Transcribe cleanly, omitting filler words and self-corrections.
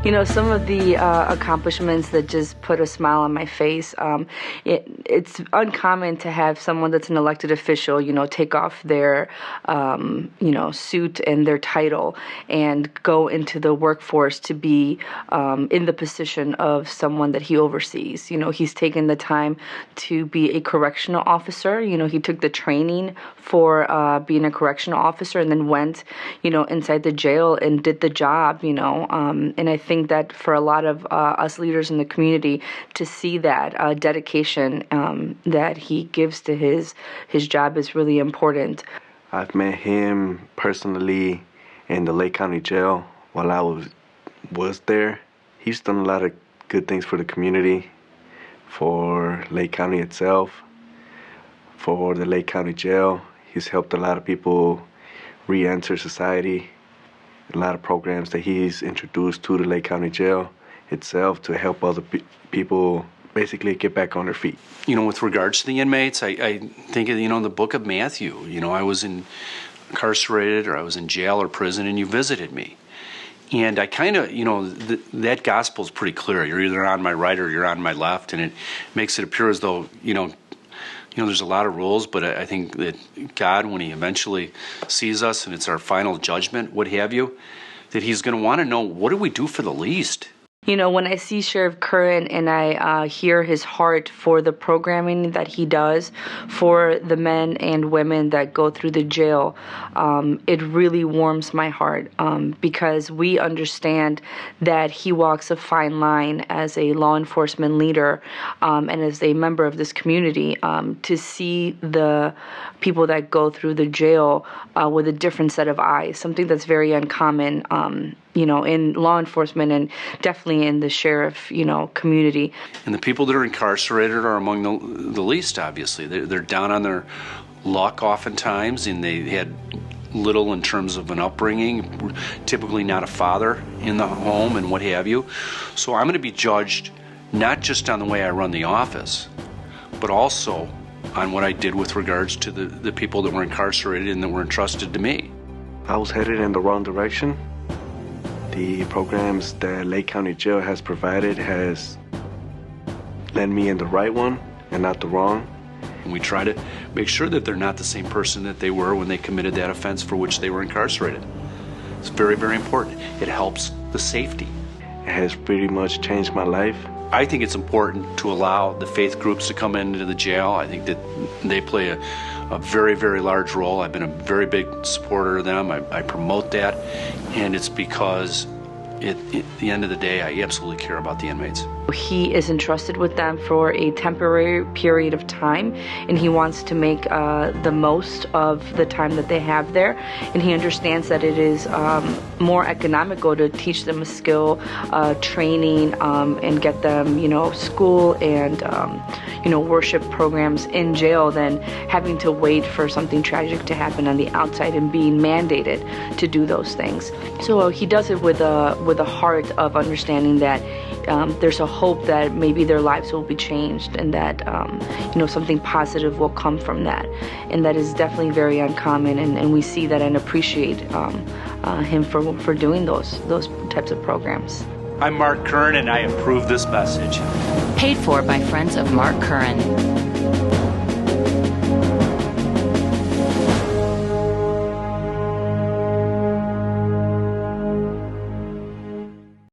You know, some of the accomplishments that just put a smile on my face, it's uncommon to have someone that's an elected official, you know, take off their, suit and their title and go into the workforce to be in the position of someone that he oversees. You know, he's taken the time to be a correctional officer. You know, he took the training for being a correctional officer and then went, you know, inside the jail and did the job, you know, and I think that for a lot of us leaders in the community to see that dedication that he gives to his job is really important. I've met him personally in the Lake County Jail while I was there. He's done a lot of good things for the community, for Lake County itself, for the Lake County Jail. He's helped a lot of people re-enter society. A lot of programs that he's introduced to the Lake County Jail itself to help other people basically get back on their feet. You know, with regards to the inmates, I think of, the book of Matthew. You know, I was incarcerated or I was in jail or prison and you visited me. And I kind of, that gospel is pretty clear. You're either on my right or you're on my left, and it makes it appear as though, there's a lot of rules, but I think that God, when he eventually sees us and it's our final judgment, what have you, that he's going to want to know, what do we do for the least? You know, when I see Sheriff Curran and I hear his heart for the programming that he does for the men and women that go through the jail, it really warms my heart because we understand that he walks a fine line as a law enforcement leader and as a member of this community to see the people that go through the jail with a different set of eyes, something that's very uncommon in law enforcement and definitely in the sheriff, community. And the people that are incarcerated are among the least, obviously. They're down on their luck oftentimes, and they had little in terms of an upbringing, typically not a father in the home and what have you. So I'm going to be judged not just on the way I run the office, but also on what I did with regards to the people that were incarcerated and that were entrusted to me. I was headed in the wrong direction. The programs that Lake County Jail has provided has led me in the right one and not the wrong. And we try to make sure that they're not the same person that they were when they committed that offense for which they were incarcerated. It's very, very important. It helps the safety. It has pretty much changed my life. I think it's important to allow the faith groups to come into the jail. I think that they play a very, very large role. I've been a very big supporter of them. I promote that, and it's because at the end of the day, I absolutely care about the inmates. He is entrusted with them for a temporary period of time, and he wants to make the most of the time that they have there. And he understands that it is more economical to teach them a skill, training, and get them, school and, worship programs in jail than having to wait for something tragic to happen on the outside and being mandated to do those things. So he does it with a heart of understanding that there's a hope that maybe their lives will be changed and that something positive will come from that, and that is definitely very uncommon, and we see that and appreciate him for doing those types of programs. I'm Mark Curran, and I approve this message. Paid for by Friends of Mark Curran.